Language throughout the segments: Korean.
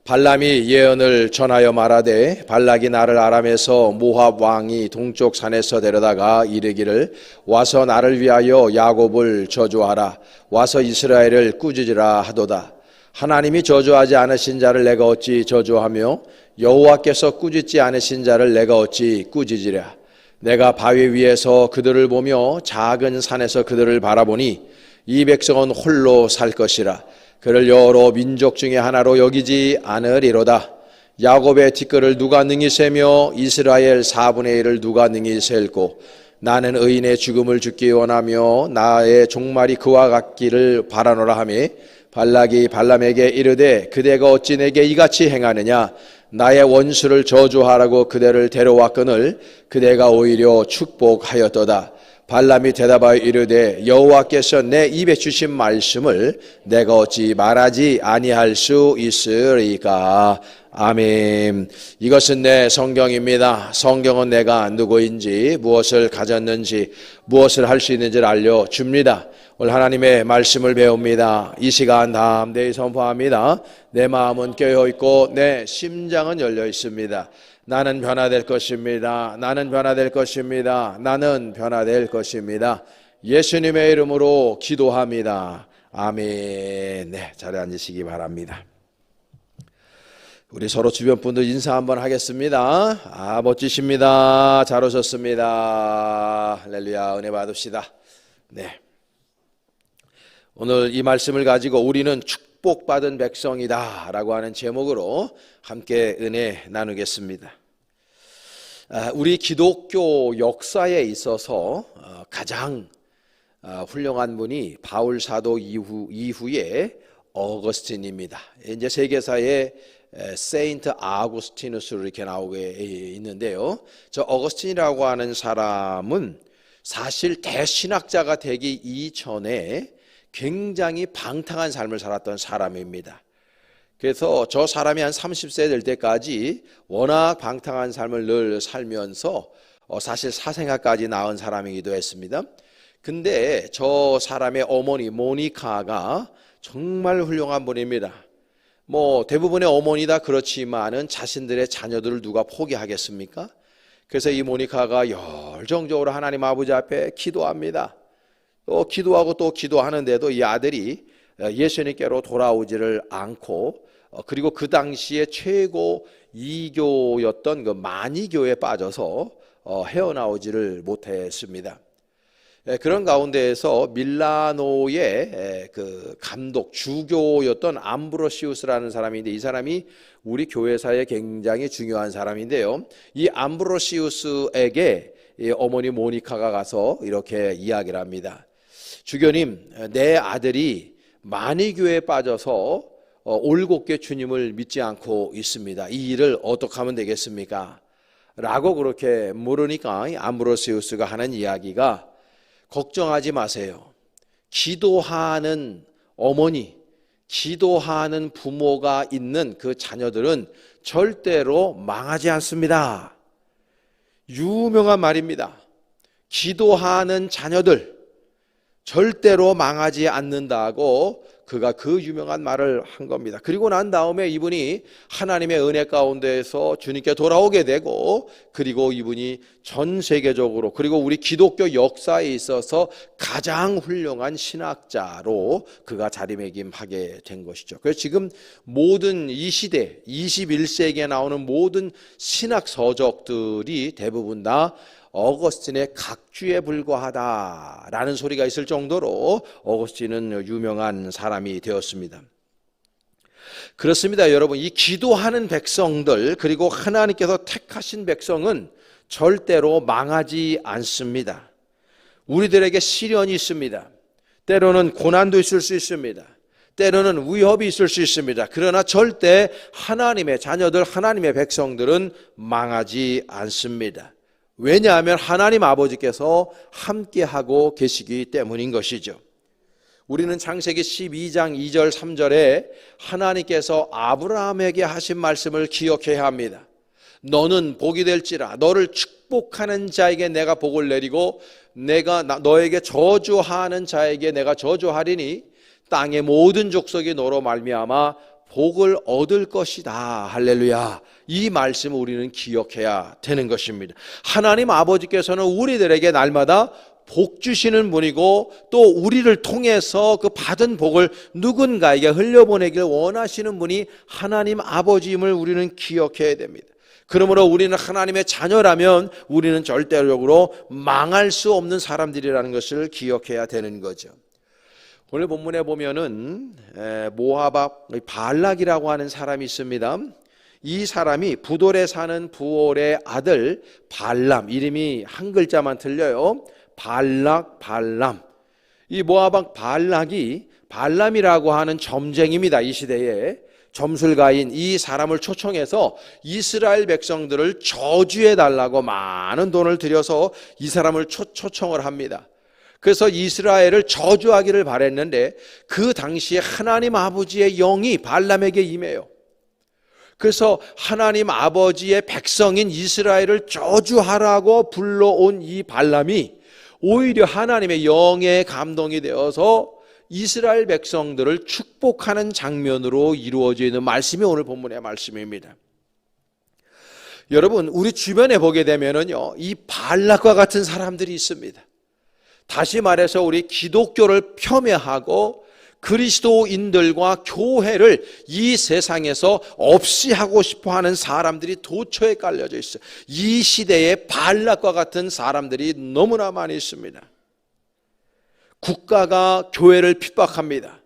발람이 예언을 전하여 말하되 발락이 나를 아람에서 모압 왕이 동쪽 산에서 데려다가 이르기를 와서 나를 위하여 야곱을 저주하라 와서 이스라엘을 꾸짖으라 하도다. 하나님이 저주하지 않으신 자를 내가 어찌 저주하며 여호와께서 꾸짖지 않으신 자를 내가 어찌 꾸짖으랴. 내가 바위 위에서 그들을 보며 작은 산에서 그들을 바라보니 이 백성은 홀로 살 것이라. 그를 여러 민족 중에 하나로 여기지 않으리로다. 야곱의 티끌을 누가 능히 세며 이스라엘 4분의 1을 누가 능히 셀고 나는 의인의 죽음을 죽기 원하며 나의 종말이 그와 같기를 바라노라 하며 발락이 발람에게 이르되 그대가 어찌 내게 이같이 행하느냐. 나의 원수를 저주하라고 그대를 데려왔거늘 그대가 오히려 축복하였도다. 발람이 대답하여 이르되 여호와께서 내 입에 주신 말씀을 내가 어찌 말하지 아니할 수 있으리까. 아멘. 이것은 내 성경입니다. 성경은 내가 누구인지 무엇을 가졌는지 무엇을 할 수 있는지를 알려줍니다. 오늘 하나님의 말씀을 배웁니다. 이 시간 담대히 선포합니다. 내 마음은 깨어있고 내 심장은 열려 있습니다. 나는 변화될 것입니다. 나는 변화될 것입니다. 나는 변화될 것입니다. 예수님의 이름으로 기도합니다. 아멘. 네, 자리에 앉으시기 바랍니다. 우리 서로 주변 분들 인사 한번 하겠습니다. 멋지십니다. 잘 오셨습니다. 할렐루야. 은혜 받읍시다. 네. 오늘 이 말씀을 가지고 우리는 축복받은 백성이다 라고 하는 제목으로 함께 은혜 나누겠습니다. 우리 기독교 역사에 있어서 가장 훌륭한 분이 바울 사도 이후에 어거스틴입니다. 이제 세계사에 세인트 아구스티누스로 이렇게 나오게 있는데요. 저 어거스틴이라고 하는 사람은 사실 대신학자가 되기 이전에 굉장히 방탕한 삶을 살았던 사람입니다. 그래서 저 사람이 한 30세 될 때까지 워낙 방탕한 삶을 늘 살면서 사실 사생아까지 낳은 사람이기도 했습니다. 근데 저 사람의 어머니 모니카가 정말 훌륭한 분입니다. 대부분의 어머니 다 그렇지만은 자신들의 자녀들을 누가 포기하겠습니까? 그래서 이 모니카가 열정적으로 하나님 아버지 앞에 기도합니다. 또 기도하고 또 기도하는데도 이 아들이 예수님께로 돌아오지를 않고 그리고 그 당시에 최고 이교였던 그 마니교에 빠져서 헤어나오지를 못했습니다. 그런 가운데에서 밀라노의 그 감독 주교였던 암브로시우스라는 사람인데 이 사람이 우리 교회사에 굉장히 중요한 사람인데요. 이 암브로시우스에게 어머니 모니카가 가서 이렇게 이야기를 합니다. 주교님, 내 아들이 마니교에 빠져서 올곧게 주님을 믿지 않고 있습니다. 이 일을 어떻게 하면 되겠습니까? 라고 그렇게 물으니까 암브로시우스가 하는 이야기가 걱정하지 마세요. 기도하는 어머니, 기도하는 부모가 있는 그 자녀들은 절대로 망하지 않습니다. 유명한 말입니다. 기도하는 자녀들 절대로 망하지 않는다고 그가 그 유명한 말을 한 겁니다. 그리고 난 다음에 이분이 하나님의 은혜 가운데에서 주님께 돌아오게 되고 그리고 이분이 전 세계적으로 그리고 우리 기독교 역사에 있어서 가장 훌륭한 신학자로 그가 자리매김하게 된 것이죠. 그래서 지금 모든 이 시대 21세기에 나오는 모든 신학 서적들이 대부분 다 어거스틴의 각주에 불과하다라는 소리가 있을 정도로 어거스틴은 유명한 사람이 되었습니다. 그렇습니다, 여러분. 이 기도하는 백성들 그리고 하나님께서 택하신 백성은 절대로 망하지 않습니다. 우리들에게 시련이 있습니다. 때로는 고난도 있을 수 있습니다. 때로는 위협이 있을 수 있습니다. 그러나 절대 하나님의 자녀들, 하나님의 백성들은 망하지 않습니다. 왜냐하면 하나님 아버지께서 함께하고 계시기 때문인 것이죠. 우리는 창세기 12장 2절 3절에 하나님께서 아브라함에게 하신 말씀을 기억해야 합니다. 너는 복이 될지라 너를 축복하는 자에게 내가 복을 내리고 내가 너에게 저주하는 자에게 내가 저주하리니 땅의 모든 족속이 너로 말미암아 복을 얻을 것이다. 할렐루야. 이 말씀을 우리는 기억해야 되는 것입니다. 하나님 아버지께서는 우리들에게 날마다 복 주시는 분이고, 또 우리를 통해서 그 받은 복을 누군가에게 흘려보내길 원하시는 분이 하나님 아버지임을 우리는 기억해야 됩니다. 그러므로 우리는 하나님의 자녀라면 우리는 절대적으로 망할 수 없는 사람들이라는 것을 기억해야 되는 거죠. 오늘 본문에 보면은 모압 발락이라고 하는 사람이 있습니다. 이 사람이 부돌에 사는 부올의 아들 발람, 이름이 한 글자만 틀려요. 발락, 발람. 이 모압 발락이 발람이라고 하는 점쟁입니다. 이 시대에 점술가인 이 사람을 초청해서 이스라엘 백성들을 저주해 달라고 많은 돈을 들여서 이 사람을 초청을 합니다. 그래서 이스라엘을 저주하기를 바랬는데 그 당시에 하나님 아버지의 영이 발람에게 임해요. 그래서 하나님 아버지의 백성인 이스라엘을 저주하라고 불러온 이 발람이 오히려 하나님의 영에 감동이 되어서 이스라엘 백성들을 축복하는 장면으로 이루어져 있는 말씀이 오늘 본문의 말씀입니다. 여러분, 우리 주변에 보게 되면은요, 이 발락과 같은 사람들이 있습니다. 다시 말해서 우리 기독교를 폄훼하고 그리스도인들과 교회를 이 세상에서 없이 하고 싶어하는 사람들이 도처에 깔려져 있어요. 이 시대에 발락과 같은 사람들이 너무나 많이 있습니다. 국가가 교회를 핍박합니다.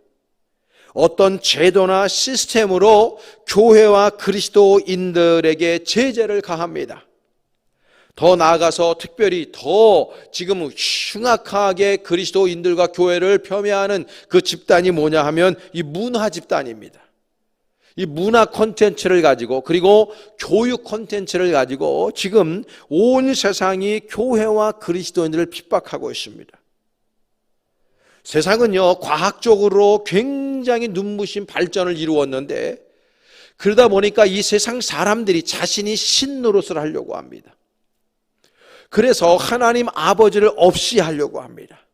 어떤 제도나 시스템으로 교회와 그리스도인들에게 제재를 가합니다. 더 나아가서 특별히 더 지금 흉악하게 그리스도인들과 교회를 폄훼하는 그 집단이 뭐냐 하면 이 문화 집단입니다. 이 문화 콘텐츠를 가지고, 그리고 교육 콘텐츠를 가지고 지금 온 세상이 교회와 그리스도인들을 핍박하고 있습니다. 세상은요, 과학적으로 굉장히 눈부신 발전을 이루었는데, 그러다 보니까 이 세상 사람들이 자신이 신 노릇을 하려고 합니다. 그래서 하나님 아버지를 없이 하려고 합니다.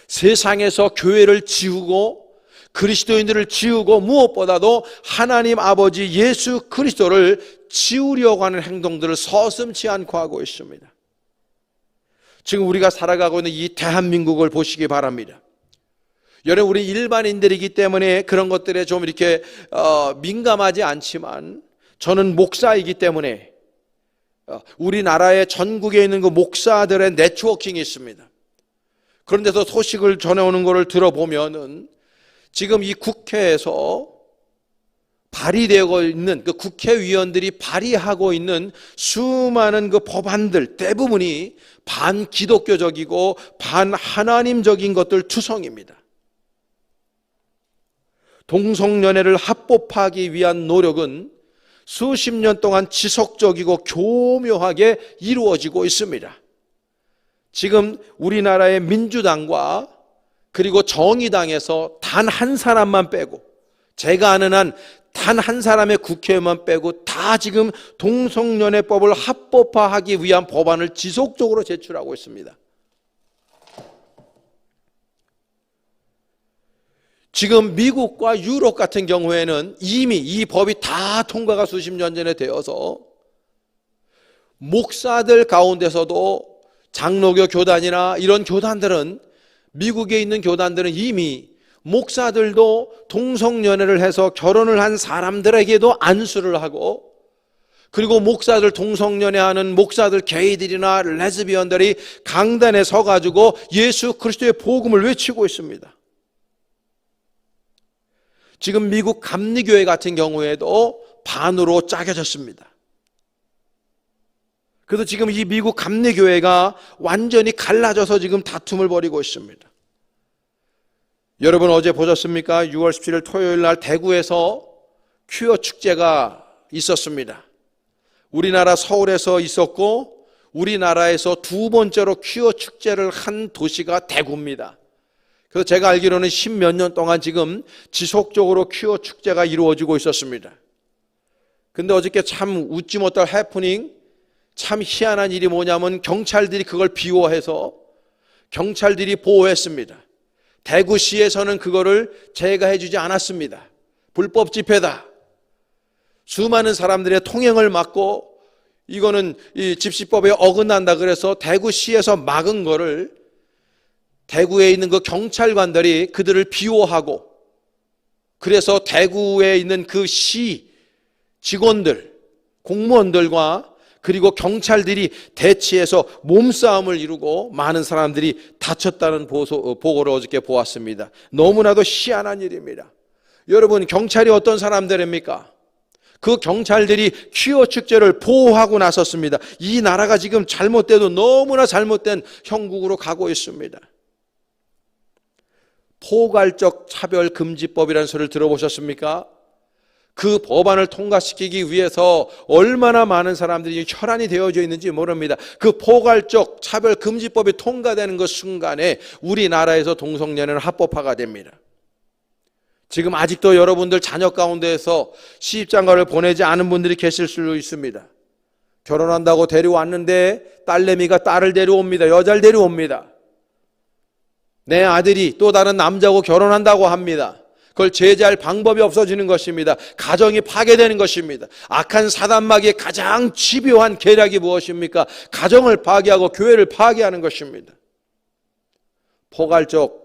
세상에서 교회를 지우고 그리스도인들을 지우고 무엇보다도 하나님 아버지 예수 그리스도를 지우려고 하는 행동들을 서슴지 않고 하고 있습니다. 지금 우리가 살아가고 있는 이 대한민국을 보시기 바랍니다. 여러분, 우리 일반인들이기 때문에 그런 것들에 좀 이렇게 민감하지 않지만, 저는 목사이기 때문에 우리나라의 전국에 있는 그 목사들의 네트워킹이 있습니다. 그런데서 소식을 전해오는 것을 들어보면은 지금 이 국회에서 발의되고 있는 그 국회의원들이 발의하고 있는 수많은 그 법안들 대부분이 반기독교적이고 반하나님적인 것들 투성입니다. 동성연애를 합법화하기 위한 노력은 수십 년 동안 지속적이고 교묘하게 이루어지고 있습니다. 지금 우리나라의 민주당과 그리고 정의당에서 단 한 사람만 빼고, 제가 아는 한 단 한 사람의 국회의원만 빼고 다 지금 동성연애법을 합법화하기 위한 법안을 지속적으로 제출하고 있습니다. 지금 미국과 유럽 같은 경우에는 이미 이 법이 다 통과가 수십 년 전에 되어서 목사들 가운데서도 장로교 교단이나 이런 교단들은, 미국에 있는 교단들은 이미 목사들도 동성연애를 해서 결혼을 한 사람들에게도 안수를 하고, 그리고 목사들 동성연애하는 목사들 게이들이나 레즈비언들이 강단에 서가지고 예수 그리스도의 복음을 외치고 있습니다. 지금 미국 감리교회 같은 경우에도 반으로 짜겨졌습니다. 그래서 지금 이 미국 감리교회가 완전히 갈라져서 지금 다툼을 벌이고 있습니다. 여러분, 어제 보셨습니까? 6월 17일 토요일 날 대구에서 퀴어 축제가 있었습니다. 우리나라 서울에서 있었고, 우리나라에서 두 번째로 퀴어 축제를 한 도시가 대구입니다. 그래서 제가 알기로는 10몇 년 동안 지금 지속적으로 퀴어 축제가 이루어지고 있었습니다. 근데 어저께 참 웃지 못할 해프닝, 참 희한한 일이 뭐냐면 경찰들이 그걸 비호해서 경찰들이 보호했습니다. 대구시에서는 그거를 제가 해주지 않았습니다. 불법 집회다. 수많은 사람들의 통행을 막고 이거는 이 집시법에 어긋난다 그래서 대구시에서 막은 거를 대구에 있는 그 경찰관들이 그들을 비호하고, 그래서 대구에 있는 그 시 직원들, 공무원들과 그리고 경찰들이 대치해서 몸싸움을 이루고 많은 사람들이 다쳤다는 보고를 어저께 보았습니다. 너무나도 희한한 일입니다. 여러분, 경찰이 어떤 사람들입니까? 그 경찰들이 퀴어 축제를 보호하고 나섰습니다. 이 나라가 지금 잘못돼도 너무나 잘못된 형국으로 가고 있습니다. 포괄적 차별금지법이라는 소리를 들어보셨습니까? 그 법안을 통과시키기 위해서 얼마나 많은 사람들이 혈안이 되어져 있는지 모릅니다. 그 포괄적 차별금지법이 통과되는 그 순간에 우리나라에서 동성연애는 합법화가 됩니다. 지금 아직도 여러분들 자녀 가운데에서 시집장가를 보내지 않은 분들이 계실 수 있습니다. 결혼한다고 데려왔는데 딸내미가 딸을 데려옵니다. 여자를 데려옵니다. 내 아들이 또 다른 남자하고 결혼한다고 합니다. 그걸 제재할 방법이 없어지는 것입니다. 가정이 파괴되는 것입니다. 악한 사단마귀의 가장 집요한 계략이 무엇입니까? 가정을 파괴하고 교회를 파괴하는 것입니다. 포괄적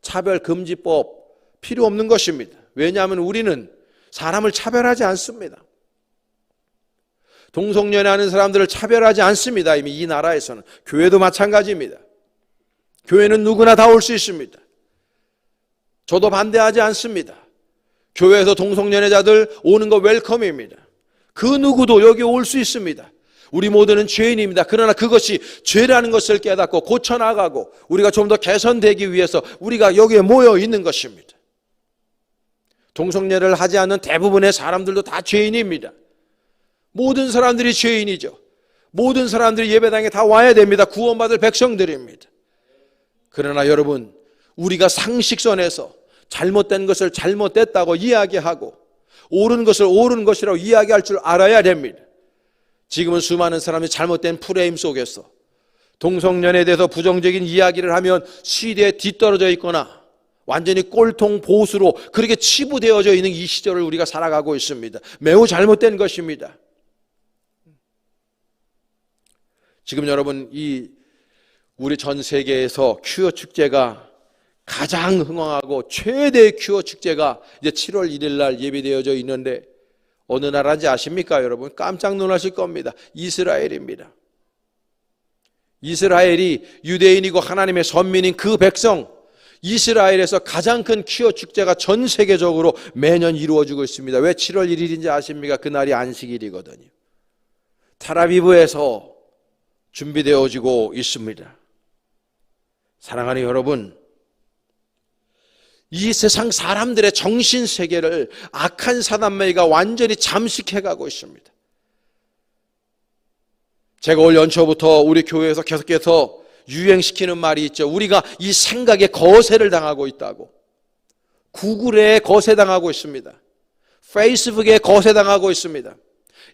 차별금지법 필요 없는 것입니다. 왜냐하면 우리는 사람을 차별하지 않습니다. 동성연애하는 사람들을 차별하지 않습니다. 이미 이 나라에서는. 교회도 마찬가지입니다. 교회는 누구나 다 올 수 있습니다. 저도 반대하지 않습니다. 교회에서 동성연애자들 오는 거 웰컴입니다. 그 누구도 여기 올 수 있습니다. 우리 모두는 죄인입니다. 그러나 그것이 죄라는 것을 깨닫고 고쳐나가고 우리가 좀 더 개선되기 위해서 우리가 여기에 모여 있는 것입니다. 동성연애를 하지 않는 대부분의 사람들도 다 죄인입니다. 모든 사람들이 죄인이죠. 모든 사람들이 예배당에 다 와야 됩니다. 구원받을 백성들입니다. 그러나 여러분, 우리가 상식선에서 잘못된 것을 잘못됐다고 이야기하고 옳은 것을 옳은 것이라고 이야기할 줄 알아야 됩니다. 지금은 수많은 사람이 잘못된 프레임 속에서 동성연애에 대해서 부정적인 이야기를 하면 시대에 뒤떨어져 있거나 완전히 꼴통 보수로 그렇게 치부되어져 있는 이 시절을 우리가 살아가고 있습니다. 매우 잘못된 것입니다. 지금 여러분, 우리 전 세계에서 퀴어 축제가 가장 흥황하고 최대의 퀴어 축제가 이제 7월 1일 날 예비되어져 있는데 어느 나라인지 아십니까, 여러분? 깜짝 놀라실 겁니다. 이스라엘입니다. 이스라엘이 유대인이고 하나님의 선민인 그 백성, 이스라엘에서 가장 큰 퀴어 축제가 전 세계적으로 매년 이루어지고 있습니다. 왜 7월 1일인지 아십니까? 그날이 안식일이거든요. 텔아비브에서 준비되어지고 있습니다. 사랑하는 여러분, 이 세상 사람들의 정신세계를 악한 사단마귀가 완전히 잠식해가고 있습니다. 제가 올 연초부터 우리 교회에서 계속해서 유행시키는 말이 있죠. 우리가 이 생각에 거세를 당하고 있다고. 구글에 거세당하고 있습니다. 페이스북에 거세당하고 있습니다.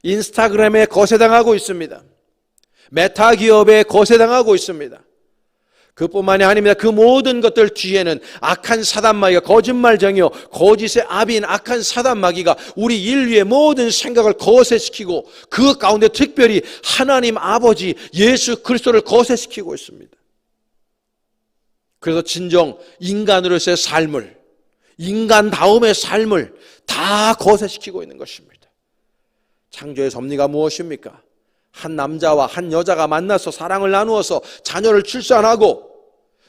인스타그램에 거세당하고 있습니다. 메타 기업에 거세당하고 있습니다. 그뿐만이 아닙니다. 그 모든 것들 뒤에는 악한 사단마귀가, 거짓말쟁이요 거짓의 아비인 악한 사단마귀가 우리 인류의 모든 생각을 거세시키고 그 가운데 특별히 하나님 아버지 예수 그리스도를 거세시키고 있습니다. 그래서 진정 인간으로서의 삶을, 인간다움의 삶을 다 거세시키고 있는 것입니다. 창조의 섭리가 무엇입니까? 한 남자와 한 여자가 만나서 사랑을 나누어서 자녀를 출산하고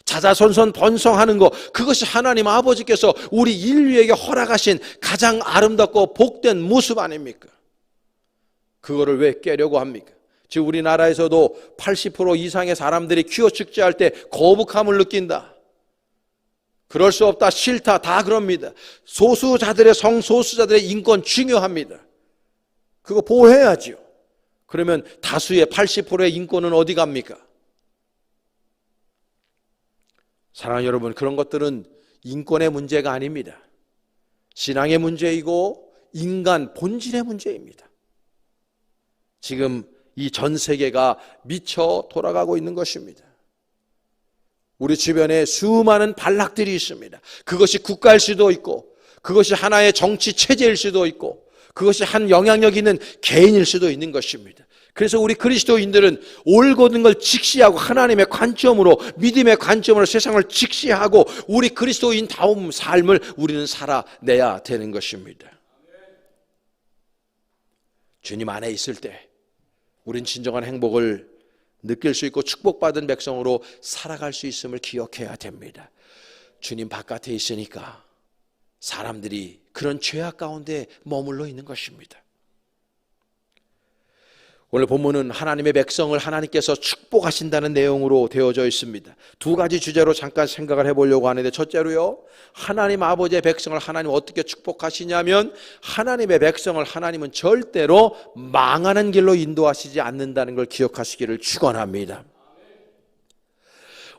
자자손손 번성하는 것, 그것이 하나님 아버지께서 우리 인류에게 허락하신 가장 아름답고 복된 모습 아닙니까? 그거를 왜 깨려고 합니까? 지금 우리나라에서도 80% 이상의 사람들이 퀴어 축제할 때 거북함을 느낀다. 그럴 수 없다, 싫다, 다 그럽니다. 소수자들의 성소수자들의 인권 중요합니다. 그거 보호해야지요. 그러면 다수의 80%의 인권은 어디 갑니까? 사랑하는 여러분, 그런 것들은 인권의 문제가 아닙니다. 신앙의 문제이고 인간 본질의 문제입니다. 지금 이 전 세계가 미쳐 돌아가고 있는 것입니다. 우리 주변에 수많은 반락들이 있습니다. 그것이 국가일 수도 있고 그것이 하나의 정치 체제일 수도 있고 그것이 한 영향력 있는 개인일 수도 있는 것입니다. 그래서 우리 그리스도인들은 옳고든 걸 직시하고 하나님의 관점으로, 믿음의 관점으로 세상을 직시하고 우리 그리스도인다운 삶을 우리는 살아내야 되는 것입니다. 주님 안에 있을 때 우린 진정한 행복을 느낄 수 있고 축복받은 백성으로 살아갈 수 있음을 기억해야 됩니다. 주님 바깥에 있으니까 사람들이 그런 죄악 가운데 머물러 있는 것입니다. 오늘 본문은 하나님의 백성을 하나님께서 축복하신다는 내용으로 되어져 있습니다. 두 가지 주제로 잠깐 생각을 해보려고 하는데, 첫째로요, 하나님 아버지의 백성을 하나님 어떻게 축복하시냐면, 하나님의 백성을 하나님은 절대로 망하는 길로 인도하시지 않는다는 걸 기억하시기를 축원합니다.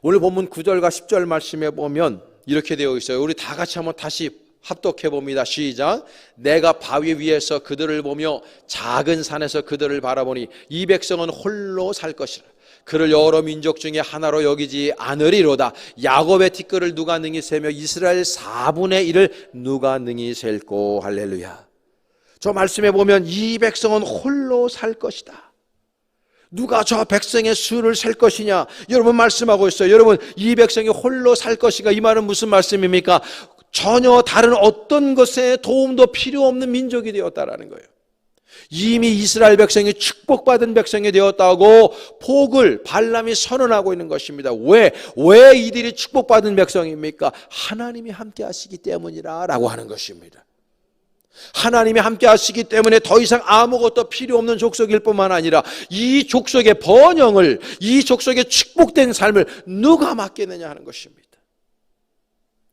오늘 본문 9절과 10절 말씀에 보면 이렇게 되어 있어요. 우리 다 같이 한번 다시 합독해 봅니다. 시작. 내가 바위 위에서 그들을 보며 작은 산에서 그들을 바라보니 이 백성은 홀로 살 것이라. 그를 여러 민족 중에 하나로 여기지 않으리로다. 야곱의 티끌을 누가 능히 세며 이스라엘 4분의 1을 누가 능히 셀고. 할렐루야. 저 말씀에 보면 이 백성은 홀로 살 것이다. 누가 저 백성의 수를 셀 것이냐? 여러분 말씀하고 있어요. 여러분, 이 백성이 홀로 살 것이가, 이 말은 무슨 말씀입니까? 전혀 다른 어떤 것에 도움도 필요 없는 민족이 되었다라는 거예요. 이미 이스라엘 백성이 축복받은 백성이 되었다고 복을 발람이 선언하고 있는 것입니다. 왜 이들이 축복받은 백성입니까? 하나님이 함께 하시기 때문이라 라고 하는 것입니다. 하나님이 함께 하시기 때문에 더 이상 아무것도 필요 없는 족속일 뿐만 아니라 이 족속의 번영을, 이 족속의 축복된 삶을 누가 맡겠느냐 하는 것입니다.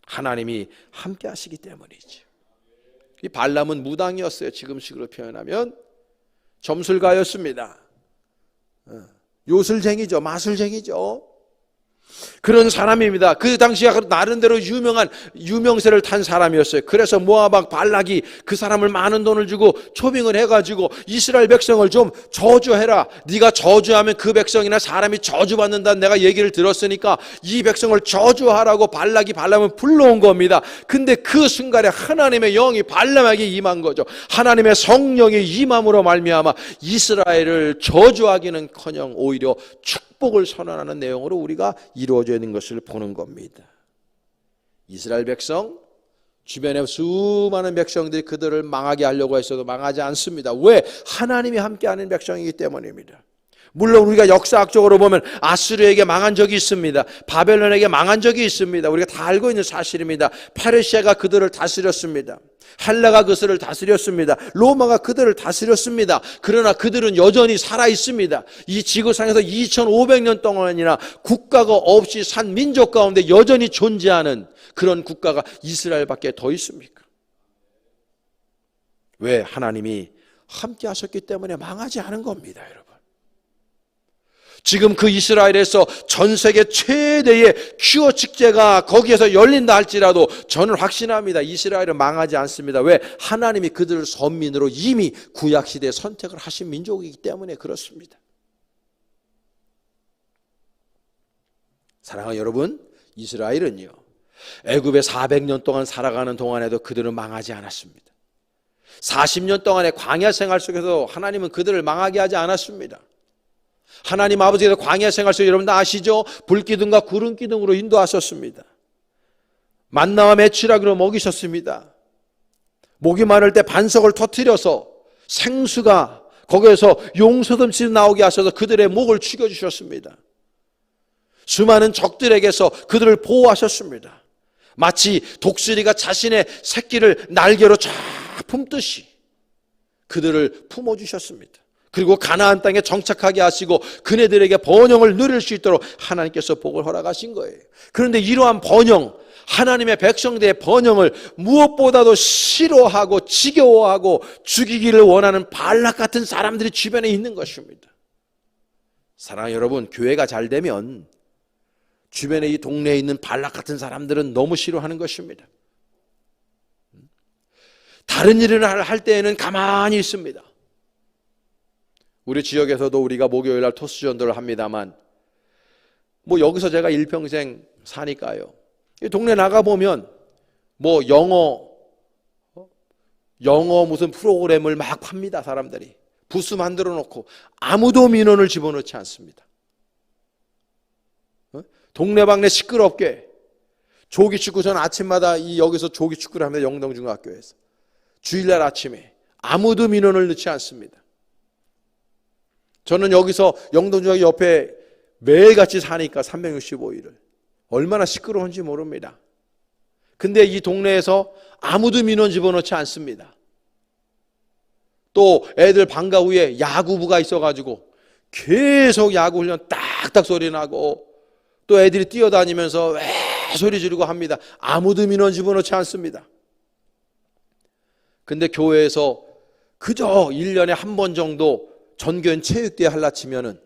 하나님이 함께 하시기 때문이죠. 이 발람은 무당이었어요. 지금식으로 표현하면 점술가였습니다. 요술쟁이죠. 마술쟁이죠. 그런 사람입니다. 그 당시에 나름대로 유명한 유명세를 탄 사람이었어요. 그래서 모압 발락이 그 사람을 많은 돈을 주고 초빙을 해가지고 이스라엘 백성을 좀 저주해라. 네가 저주하면 그 백성이나 사람이 저주받는다는 내가 얘기를 들었으니까 이 백성을 저주하라고 발람을 불러온 겁니다. 근데 그 순간에 하나님의 영이 발람에게 임한 거죠. 하나님의 성령이 임함으로 말미암아 이스라엘을 저주하기는커녕 오히려 축복을 선언하는 내용으로 우리가 이루어져 있는 것을 보는 겁니다. 이스라엘 백성, 주변에 수많은 백성들이 그들을 망하게 하려고 했어도 망하지 않습니다. 왜? 하나님이 함께하는 백성이기 때문입니다. 물론 우리가 역사학적으로 보면 아수르에게 망한 적이 있습니다. 바벨론에게 망한 적이 있습니다. 우리가 다 알고 있는 사실입니다. 페르시아가 그들을 다스렸습니다. 헬라가 그들을 다스렸습니다. 로마가 그들을 다스렸습니다. 그러나 그들은 여전히 살아 있습니다. 이 지구상에서 2500년 동안이나 국가가 없이 산 민족 가운데 여전히 존재하는 그런 국가가 이스라엘밖에 더 있습니까? 왜? 하나님이 함께 하셨기 때문에 망하지 않은 겁니다, 여러분. 지금 그 이스라엘에서 전 세계 최대의 큐어 축제가 거기에서 열린다 할지라도 저는 확신합니다. 이스라엘은 망하지 않습니다. 왜? 하나님이 그들을 선민으로 이미 구약시대에 선택을 하신 민족이기 때문에 그렇습니다. 사랑하는 여러분, 이스라엘은요, 애굽에 400년 동안 살아가는 동안에도 그들은 망하지 않았습니다. 40년 동안의 광야 생활 속에서 하나님은 그들을 망하게 하지 않았습니다. 하나님 아버지께서 광야 생활 속에 여러분 다 아시죠? 불기둥과 구름기둥으로 인도하셨습니다. 만나와 메추라기로 먹이셨습니다. 목이 마를 때 반석을 터뜨려서 생수가 거기에서 용서듬치 나오게 하셔서 그들의 목을 죽여주셨습니다. 수많은 적들에게서 그들을 보호하셨습니다. 마치 독수리가 자신의 새끼를 날개로 쫙 품듯이 그들을 품어주셨습니다. 그리고 가나안 땅에 정착하게 하시고 그네들에게 번영을 누릴 수 있도록 하나님께서 복을 허락하신 거예요. 그런데 이러한 번영, 하나님의 백성들의 번영을 무엇보다도 싫어하고 지겨워하고 죽이기를 원하는 발락 같은 사람들이 주변에 있는 것입니다. 사랑하는 여러분, 교회가 잘 되면 주변에 이 동네에 있는 발락 같은 사람들은 너무 싫어하는 것입니다. 다른 일을 할 때에는 가만히 있습니다. 우리 지역에서도 우리가 목요일 날 토스 전도를 합니다만 여기서 제가 일평생 사니까요. 이 동네 나가보면 영어 영어 무슨 프로그램을 막 팝니다. 사람들이 부스 만들어 놓고 아무도 민원을 집어넣지 않습니다. 동네방네 시끄럽게 조기축구, 저는 아침마다 여기서 조기축구를 합니다. 영동중학교에서 주일날 아침에 아무도 민원을 넣지 않습니다. 저는 여기서 영동중학교 옆에 매일같이 사니까 365일을 얼마나 시끄러운지 모릅니다. 근데 이 동네에서 아무도 민원 집어넣지 않습니다. 또 애들 방과 후에 야구부가 있어가지고 계속 야구 훈련 딱딱 소리 나고 또 애들이 뛰어다니면서 왜 소리 지르고 합니다. 아무도 민원 집어넣지 않습니다. 근데 교회에서 그저 1년에 한 번 정도 전교연 체육대회 할라 치면은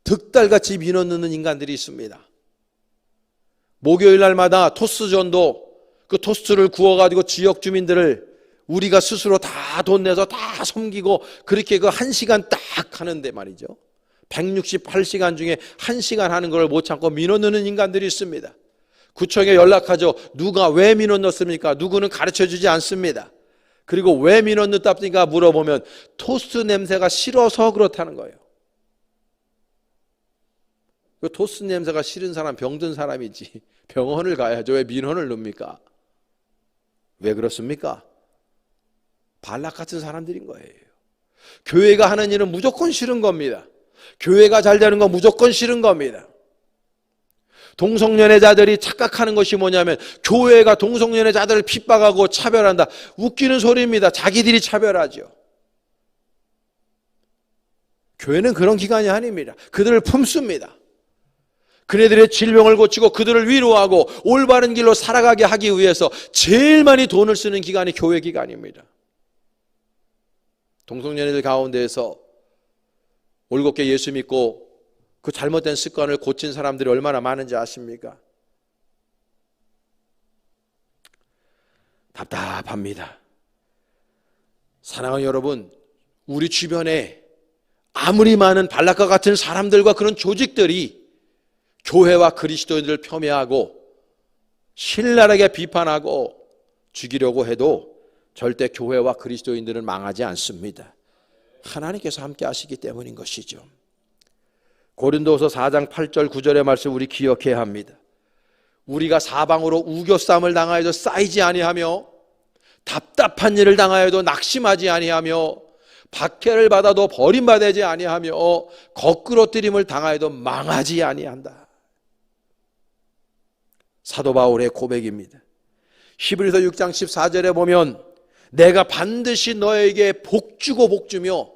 득달같이 민원 넣는 인간들이 있습니다. 목요일 날마다 토스전도 그 토스트를 구워가지고 지역 주민들을 우리가 스스로 다 돈 내서 다 섬기고 그렇게 그 1시간 딱 하는데 말이죠. 168시간 중에 1시간 하는 걸 못 참고 민원 넣는 인간들이 있습니다. 구청에 연락하죠. 누가 왜 민원 넣습니까? 누구는 가르쳐주지 않습니다. 그리고 왜 민원 넣답니까? 물어보면 토스트 냄새가 싫어서 그렇다는 거예요. 그 토스트 냄새가 싫은 사람 병든 사람이지 병원을 가야죠. 왜 민원을 넣습니까? 왜 그렇습니까? 발락 같은 사람들인 거예요. 교회가 하는 일은 무조건 싫은 겁니다. 교회가 잘 되는 건 무조건 싫은 겁니다. 동성연애자들이 착각하는 것이 뭐냐면 교회가 동성연애자들을 핍박하고 차별한다. 웃기는 소리입니다. 자기들이 차별하죠. 교회는 그런 기관이 아닙니다. 그들을 품습니다. 그네들의 질병을 고치고 그들을 위로하고 올바른 길로 살아가게 하기 위해서 제일 많이 돈을 쓰는 기관이 교회 기관입니다. 동성연애들 가운데에서 올곧게 예수 믿고 그 잘못된 습관을 고친 사람들이 얼마나 많은지 아십니까? 답답합니다. 사랑하는 여러분, 우리 주변에 아무리 많은 발락과 같은 사람들과 그런 조직들이 교회와 그리스도인들을 폄훼하고 신랄하게 비판하고 죽이려고 해도 절대 교회와 그리스도인들은 망하지 않습니다. 하나님께서 함께 하시기 때문인 것이죠. 고린도서 4장 8절 9절의 말씀 우리 기억해야 합니다. 우리가 사방으로 우겨쌈을 당하여도 쌓이지 아니하며 답답한 일을 당하여도 낙심하지 아니하며 박해를 받아도 버림받지 아니하며 거꾸로뜨림을 당하여도 망하지 아니한다. 사도 바울의 고백입니다. 히브리서 6장 14절에 보면 내가 반드시 너에게 복주고 복주며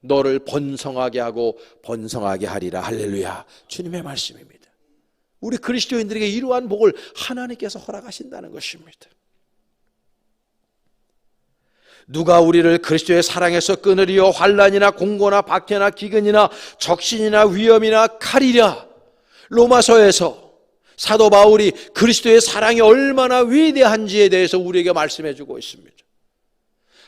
너를 번성하게 하고 번성하게 하리라. 할렐루야. 주님의 말씀입니다. 우리 그리스도인들에게 이러한 복을 하나님께서 허락하신다는 것입니다. 누가 우리를 그리스도의 사랑에서 끊으리요? 환난이나 공고나 박해나 기근이나 적신이나 위험이나 칼이랴. 로마서에서 사도 바울이 그리스도의 사랑이 얼마나 위대한지에 대해서 우리에게 말씀해 주고 있습니다.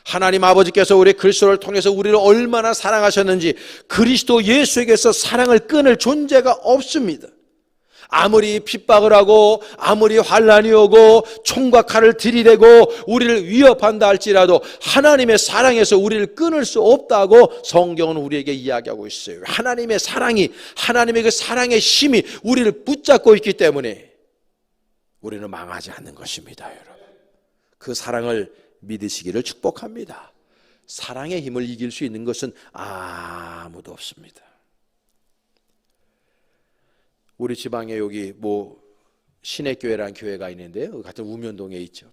하나님 아버지께서 우리 그리스도를 통해서 우리를 얼마나 사랑하셨는지 그리스도 예수에게서 사랑을 끊을 존재가 없습니다. 아무리 핍박을 하고 아무리 환난이 오고 총과 칼을 들이대고 우리를 위협한다 할지라도 하나님의 사랑에서 우리를 끊을 수 없다고 성경은 우리에게 이야기하고 있어요. 하나님의 사랑이, 하나님의 그 사랑의 힘이 우리를 붙잡고 있기 때문에 우리는 망하지 않는 것입니다. 여러분, 그 사랑을 믿으시기를 축복합니다. 사랑의 힘을 이길 수 있는 것은 아무도 없습니다. 우리 지방에 여기 신해교회라는 교회가 있는데요. 같은 우면동에 있죠.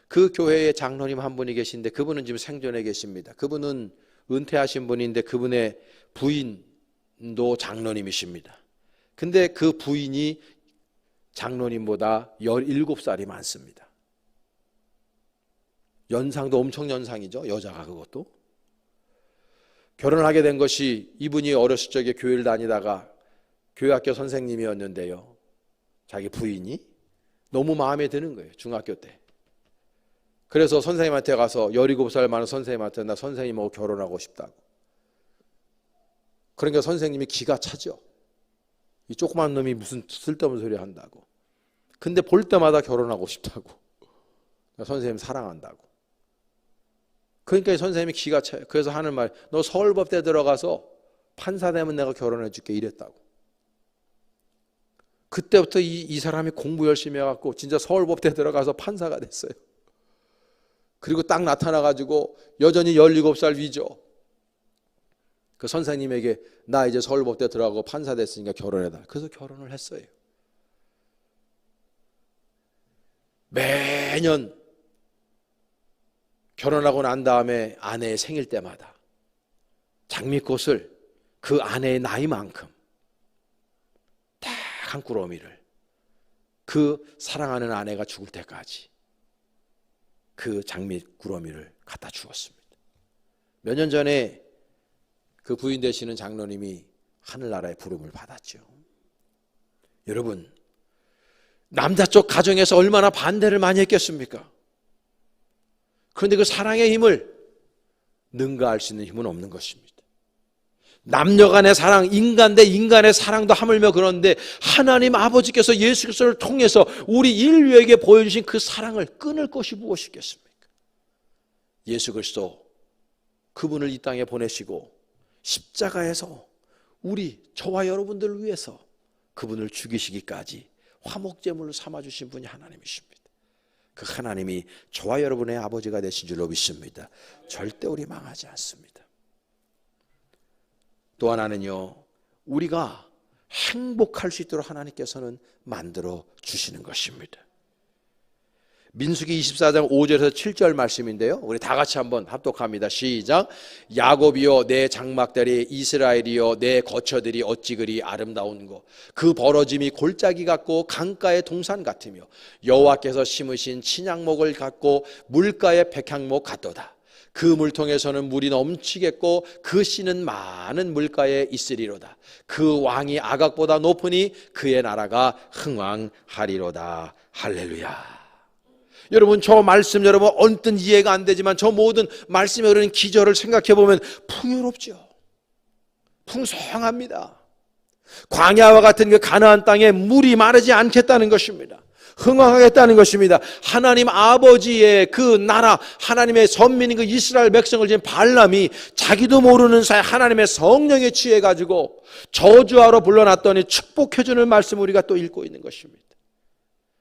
그 교회에 장로님 한 분이 계신데 그분은 지금 생존해 계십니다. 그분은 은퇴하신 분인데 그분의 부인도 장로님이십니다. 근데 그 부인이 장로님보다 17살이 많습니다. 연상도 엄청 연상이죠. 여자가 그것도. 결혼을 하게 된 것이 이분이 어렸을 적에 교회를 다니다가 교회학교 선생님이었는데요. 자기 부인이 너무 마음에 드는 거예요. 중학교 때. 그래서 선생님한테 가서 17살 많은 선생님한테 나 선생님하고 결혼하고 싶다고. 그러니까 선생님이 기가 차죠. 이 조그만 놈이 무슨 쓸데없는 소리 한다고. 근데 볼 때마다 결혼하고 싶다고. 선생님 사랑한다고. 그러니까 선생님이 기가 차요. 그래서 하는 말, 너 서울법대 들어가서 판사 되면 내가 결혼해 줄게 이랬다고. 그때부터 이 사람이 공부 열심히 해갖고 진짜 서울법대 들어가서 판사가 됐어요. 그리고 딱 나타나가지고 여전히 17살 위죠. 그 선생님에게 나 이제 서울법대 들어가고 판사 됐으니까 결혼해달라. 그래서 결혼을 했어요. 매년 결혼하고 난 다음에 아내의 생일 때마다 장미꽃을 그 아내의 나이만큼 딱 한 꾸러미를 그 사랑하는 아내가 죽을 때까지 그 장미 꾸러미를 갖다 주었습니다. 몇 년 전에 그 부인 되시는 장로님이 하늘나라의 부름을 받았죠. 여러분, 남자 쪽 가정에서 얼마나 반대를 많이 했겠습니까? 그런데 그 사랑의 힘을 능가할 수 있는 힘은 없는 것입니다. 남녀 간의 사랑, 인간 대 인간의 사랑도 하물며 그런데 하나님 아버지께서 예수 그리스도를 통해서 우리 인류에게 보여주신 그 사랑을 끊을 것이 무엇이겠습니까? 예수 그리스도 그분을 이 땅에 보내시고 십자가에서 저와 여러분들을 위해서 그분을 죽이시기까지 화목제물로 삼아주신 분이 하나님이십니다. 그 하나님이 저와 여러분의 아버지가 되신 줄로 믿습니다. 절대 우리 망하지 않습니다. 또 하나는요, 우리가 행복할 수 있도록 하나님께서는 만들어 주시는 것입니다. 민수기 24장 5절에서 7절 말씀인데요, 우리 다 같이 한번 합독합니다. 시작. 야곱이여 내 장막들이, 이스라엘이여 내 거처들이 어찌 그리 아름다운고, 그 벌어짐이 골짜기 같고 강가의 동산 같으며 여호와께서 심으신 친양목을 같고 물가의 백향목 같도다. 그 물통에서는 물이 넘치겠고 그 씨는 많은 물가에 있으리로다. 그 왕이 아각보다 높으니 그의 나라가 흥왕하리로다. 할렐루야. 여러분, 저 말씀 여러분 언뜻 이해가 안 되지만 저 모든 말씀에 흐르는 기절을 생각해 보면 풍요롭죠. 풍성합니다. 광야와 같은 그 가나안 땅에 물이 마르지 않겠다는 것입니다. 흥왕하겠다는 것입니다. 하나님 아버지의 그 나라, 하나님의 선민인 그 이스라엘 백성을 지은 발람이 자기도 모르는 사이 하나님의 성령에 취해가지고 저주하러 불러놨더니 축복해주는 말씀을 우리가 또 읽고 있는 것입니다.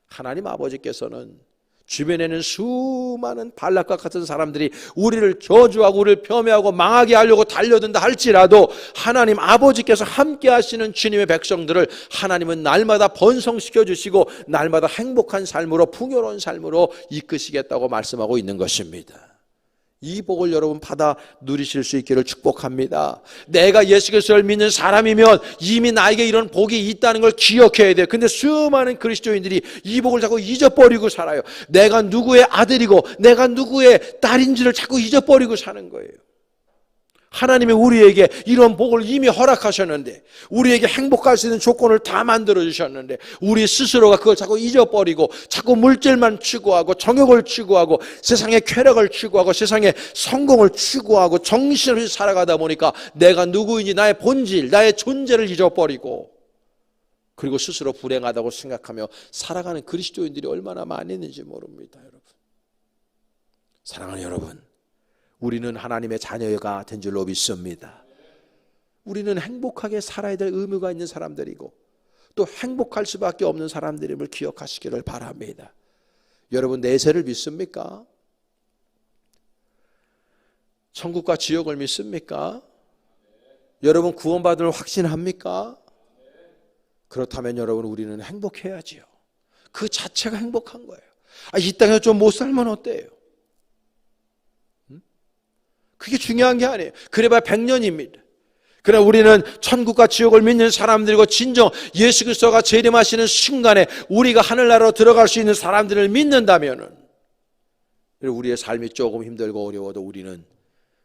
하나님 아버지께서는 주변에는 수많은 발락과 같은 사람들이 우리를 저주하고 우리를 폄훼하고 망하게 하려고 달려든다 할지라도 하나님 아버지께서 함께 하시는 주님의 백성들을 하나님은 날마다 번성시켜 주시고 날마다 행복한 삶으로 풍요로운 삶으로 이끄시겠다고 말씀하고 있는 것입니다. 이 복을 여러분 받아 누리실 수 있기를 축복합니다. 내가 예수 그리스도를 믿는 사람이면 이미 나에게 이런 복이 있다는 걸 기억해야 돼요. 근데 수많은 그리스도인들이 이 복을 자꾸 잊어버리고 살아요. 내가 누구의 아들이고 내가 누구의 딸인지를 자꾸 잊어버리고 사는 거예요. 하나님이 우리에게 이런 복을 이미 허락하셨는데, 우리에게 행복할 수 있는 조건을 다 만들어 주셨는데 우리 스스로가 그걸 자꾸 잊어버리고 자꾸 물질만 추구하고 정욕을 추구하고 세상의 쾌락을 추구하고 세상의 성공을 추구하고 정신없이 살아가다 보니까 내가 누구인지 나의 본질, 나의 존재를 잊어버리고 그리고 스스로 불행하다고 생각하며 살아가는 그리스도인들이 얼마나 많이 있는지 모릅니다. 여러분, 사랑하는 여러분, 우리는 하나님의 자녀가 된 줄로 믿습니다. 우리는 행복하게 살아야 될 의무가 있는 사람들이고 또 행복할 수밖에 없는 사람들임을 기억하시기를 바랍니다. 여러분, 내세를 믿습니까? 천국과 지옥을 믿습니까? 여러분, 구원받을 확신합니까? 그렇다면 여러분, 우리는 행복해야지요. 그 자체가 행복한 거예요. 이 땅에서 좀 못 살면 어때요? 그게 중요한 게 아니에요. 그래봐야 100년입니다. 그러나 우리는 천국과 지옥을 믿는 사람들이고 진정 예수 그리스도가 재림하시는 순간에 우리가 하늘나라로 들어갈 수 있는 사람들을 믿는다면 우리의 삶이 조금 힘들고 어려워도 우리는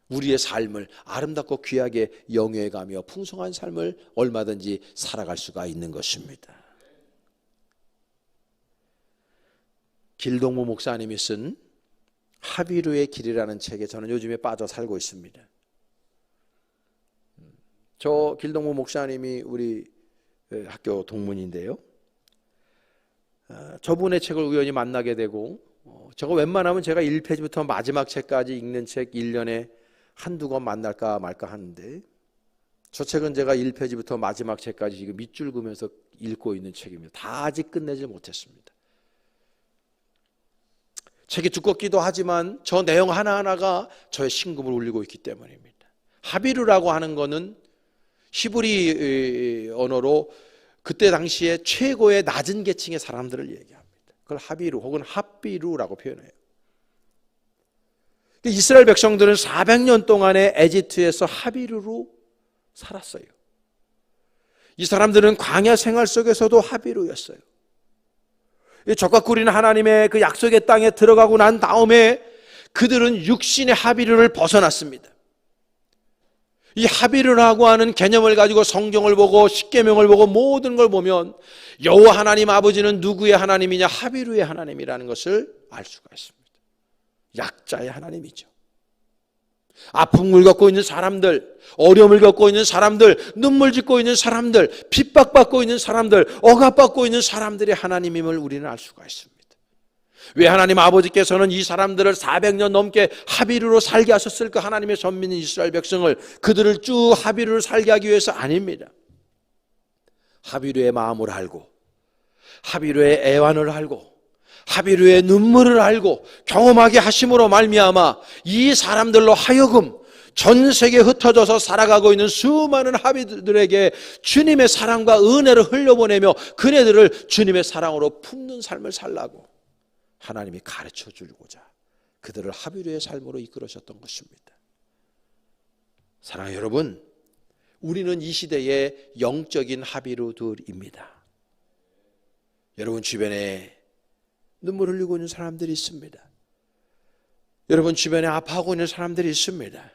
우리의 삶을 아름답고 귀하게 영위해가며 풍성한 삶을 얼마든지 살아갈 수가 있는 것입니다. 길동무 목사님이 쓴 하비루의 길이라는 책에 저는 요즘에 빠져 살고 있습니다. 저 길동무 목사님이 우리 학교 동문인데요, 저분의 책을 우연히 만나게 되고 저거 웬만하면 제가 1페이지부터 마지막 책까지 읽는 책 1년에 한두 권 만날까 말까 하는데, 저 책은 제가 1페이지부터 마지막 책까지 지금 밑줄 그으면서 읽고 있는 책입니다. 다 아직 끝내지 못했습니다. 책이 두껍기도 하지만 저 내용 하나하나가 저의 심금을 울리고 있기 때문입니다. 하비루라고 하는 것은 히브리 언어로 그때 당시에 최고의 낮은 계층의 사람들을 얘기합니다. 그걸 하비루 혹은 합비루라고 표현해요. 이스라엘 백성들은 400년 동안에 에집트에서 하비루로 살았어요. 이 사람들은 광야 생활 속에서도 하비루였어요. 적과 꿀인 하나님의 그 약속의 땅에 들어가고 난 다음에 그들은 육신의 하비루를 벗어났습니다. 이 하비루라고 하는 개념을 가지고 성경을 보고 십계명을 보고 모든 걸 보면 여호와 하나님 아버지는 누구의 하나님이냐? 하비루의 하나님이라는 것을 알 수가 있습니다. 약자의 하나님이죠. 아픔을 겪고 있는 사람들, 어려움을 겪고 있는 사람들, 눈물 짓고 있는 사람들, 핍박받고 있는 사람들, 억압받고 있는 사람들의 하나님임을 우리는 알 수가 있습니다. 왜 하나님 아버지께서는 이 사람들을 400년 넘게 하비루로 살게 하셨을까? 하나님의 선민인 이스라엘 백성을, 그들을 쭉 하비루로 살게 하기 위해서 아닙니다. 하비루의 마음을 알고, 하비루의 애환을 알고, 하비루의 눈물을 알고 경험하게 하심으로 말미암아 이 사람들로 하여금 전 세계에 흩어져서 살아가고 있는 수많은 하비들에게 주님의 사랑과 은혜를 흘려보내며 그네들을 주님의 사랑으로 품는 삶을 살라고 하나님이 가르쳐 주고자 그들을 하비루의 삶으로 이끌으셨던 것입니다. 사랑하는 여러분, 우리는 이 시대의 영적인 하비루들입니다. 여러분 주변에 눈물 흘리고 있는 사람들이 있습니다. 여러분 주변에 아파하고 있는 사람들이 있습니다.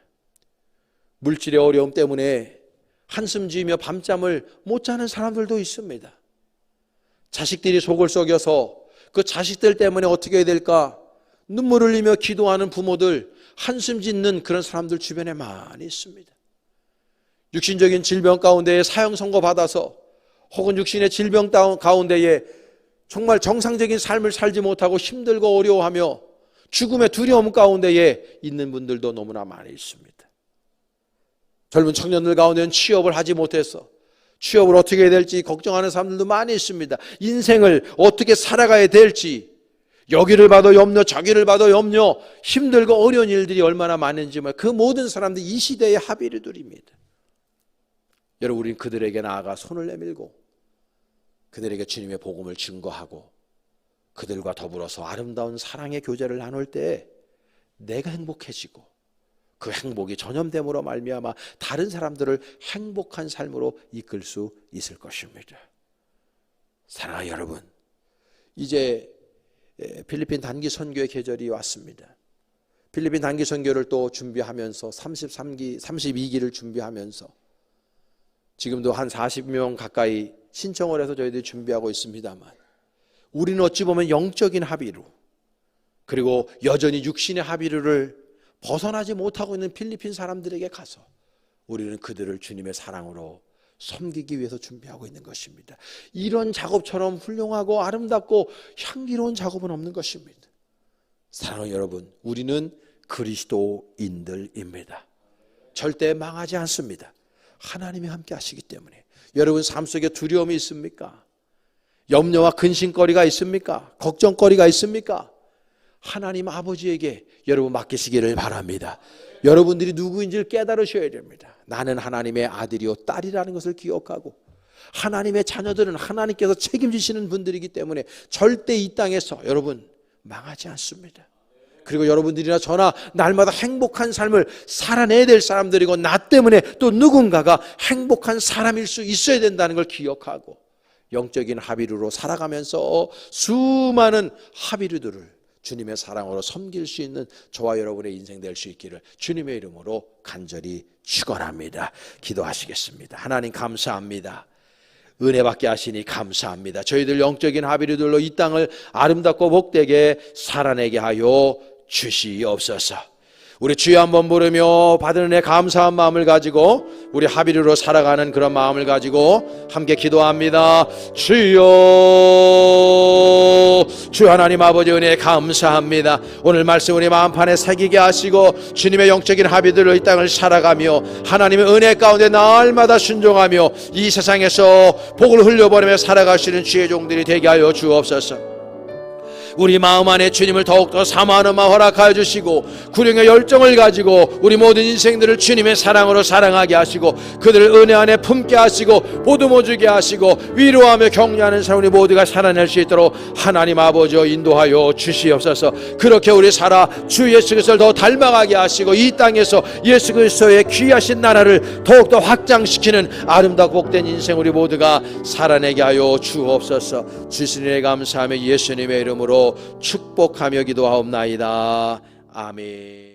물질의 어려움 때문에 한숨 지으며 밤잠을 못 자는 사람들도 있습니다. 자식들이 속을 썩여서 그 자식들 때문에 어떻게 해야 될까 눈물 흘리며 기도하는 부모들, 한숨 짓는 그런 사람들 주변에 많이 있습니다. 육신적인 질병 가운데에 사형 선고 받아서 혹은 육신의 질병 가운데에 정말 정상적인 삶을 살지 못하고 힘들고 어려워하며 죽음의 두려움 가운데에 있는 분들도 너무나 많이 있습니다. 젊은 청년들 가운데는 취업을 하지 못해서 취업을 어떻게 해야 될지 걱정하는 사람들도 많이 있습니다. 인생을 어떻게 살아가야 될지 여기를 봐도 염려, 저기를 봐도 염려, 힘들고 어려운 일들이 얼마나 많은지 그 모든 사람들이 이 시대의 하비루들입니다. 여러분, 우리는 그들에게 나아가 손을 내밀고 그들에게 주님의 복음을 증거하고 그들과 더불어서 아름다운 사랑의 교제를 나눌 때 내가 행복해지고 그 행복이 전염됨으로 말미암아 다른 사람들을 행복한 삶으로 이끌 수 있을 것입니다. 사랑하는 여러분, 이제 필리핀 단기 선교의 계절이 왔습니다. 필리핀 단기 선교를 또 준비하면서 32기를 준비하면서 지금도 한 40명 가까이 신청을 해서 저희들이 준비하고 있습니다만 우리는 어찌 보면 영적인 하비루 그리고 여전히 육신의 하비루를 벗어나지 못하고 있는 필리핀 사람들에게 가서 우리는 그들을 주님의 사랑으로 섬기기 위해서 준비하고 있는 것입니다. 이런 작업처럼 훌륭하고 아름답고 향기로운 작업은 없는 것입니다. 사랑하는 여러분, 우리는 그리스도인들입니다. 절대 망하지 않습니다. 하나님이 함께 하시기 때문에. 여러분 삶 속에 두려움이 있습니까? 염려와 근심거리가 있습니까? 걱정거리가 있습니까? 하나님 아버지에게 여러분 맡기시기를 바랍니다. 여러분들이 누구인지를 깨달으셔야 됩니다. 나는 하나님의 아들이요 딸이라는 것을 기억하고 하나님의 자녀들은 하나님께서 책임지시는 분들이기 때문에 절대 이 땅에서 여러분 망하지 않습니다. 그리고 여러분들이나 저나 날마다 행복한 삶을 살아내야 될 사람들이고 나 때문에 또 누군가가 행복한 사람일 수 있어야 된다는 걸 기억하고 영적인 하비루로 살아가면서 수많은 하비루들을 주님의 사랑으로 섬길 수 있는 저와 여러분의 인생 될 수 있기를 주님의 이름으로 간절히 축원합니다. 기도하시겠습니다. 하나님 감사합니다. 은혜 받게 하시니 감사합니다. 저희들 영적인 하비루들로 이 땅을 아름답고 복되게 살아내게 하여 주시옵소서. 우리 주여 한번 부르며 받은 은혜 감사한 마음을 가지고 우리 합의로 살아가는 그런 마음을 가지고 함께 기도합니다. 주여, 주 하나님 아버지 은혜 감사합니다. 오늘 말씀 우리 마음판에 새기게 하시고 주님의 영적인 합의들로 이 땅을 살아가며 하나님의 은혜 가운데 날마다 순종하며 이 세상에서 복을 흘려보내며 살아갈 수 있는 주의 종들이 되게 하여 주옵소서. 우리 마음 안에 주님을 더욱더 사모하는 마음 허락하여 주시고 구령의 열정을 가지고 우리 모든 인생들을 주님의 사랑으로 사랑하게 하시고 그들을 은혜 안에 품게 하시고 보듬어 주게 하시고 위로하며 격려하는 사람 우리 모두가 살아낼 수 있도록 하나님 아버지여 인도하여 주시옵소서. 그렇게 우리 살아 주 예수 그리스도를 더 닮아가게 하시고 이 땅에서 예수 그리스도의 귀하신 나라를 더욱더 확장시키는 아름답고 복된 인생 우리 모두가 살아내게 하여 주옵소서. 주시니 감사하며 예수님의 이름으로 축복하며 기도하옵나이다. 아멘.